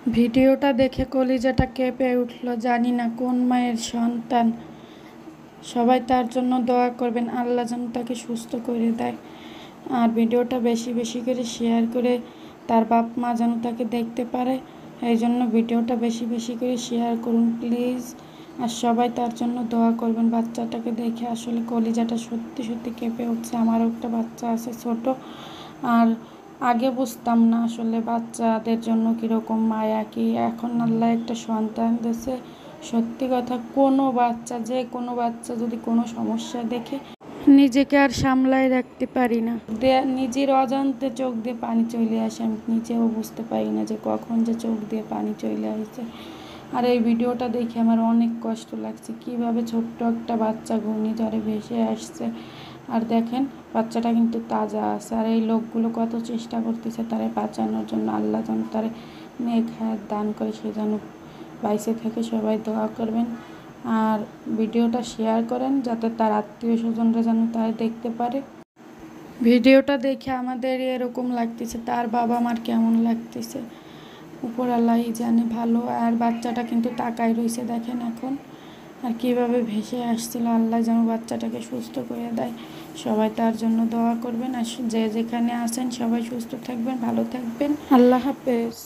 ভিডিওটা দেখে কলিজাটা কেঁপে উঠল। জানি না কোন মায়ের সন্তান। সবাই তার জন্য দোয়া করবেন, আল্লাহ যেন তাকে সুস্থ করে দেয়। আর ভিডিওটা বেশি বেশি করে শেয়ার করে তার বাপ মা যেন তাকে দেখতে পারে, এই জন্য ভিডিওটা বেশি বেশি করে শেয়ার করুন প্লিজ। আর সবাই তার জন্য দোয়া করবেন। বাচ্চাটাকে দেখে আসলে কলিজাটা সত্যি সত্যি কেঁপে উঠছে। আমারও একটা বাচ্চা আছে ছোট। আর আগে বুঝতাম না আসলে বাচ্চাদের জন্য কীরকম মায়া কি। এখন আল্লাহ একটা সন্তান দিয়েছে। সত্যি কথা, কোনো বাচ্চা, যে কোনো বাচ্চা যদি কোনো সমস্যা দেখে নিজেকে আর সামলায় রাখতে পারি না, নিজের অজান্তে চোখ দিয়ে পানি চলে আসে। আমি নিজেও বুঝতে পারি না যে কখন যে চোখ দিয়ে পানি চলে আসছে। আর এই ভিডিওটা দেখে আমার অনেক কষ্ট লাগছে, কিভাবে ছোট্ট একটা বাচ্চা ঘূর্ণিঝড়ে ভেসে আসছে। আর দেখেন বাচ্চাটা কিন্তু তাজা আছে। আর এই লোকগুলো কত চেষ্টা করতেছে তারে বাঁচানোর জন্য। আল্লাহ যেন তারে নেক হায়াত দান করে, সে যেন বাইসে থেকে। সবাই দোয়া করবেন আর ভিডিওটা শেয়ার করেন যাতে তার আত্মীয় স্বজনরা যেন তারা দেখতে পারে। ভিডিওটা দেখে আমাদের এরকম লাগতেছে, তার বাবা মার কেমন লাগতেছে উপর আল্লাহই জানে ভালো। আর বাচ্চাটা কিন্তু তাকায় রয়েছে দেখেন এখন, আর কীভাবে ভেসে আসছিল। আল্লাহ যেন বাচ্চাটাকে সুস্থ করে দেয়। সবাই তার জন্য দোয়া করবেন। আর যে যেখানে আছেন সবাই সুস্থ থাকবেন, ভালো থাকবেন। আল্লাহ হাফেজ।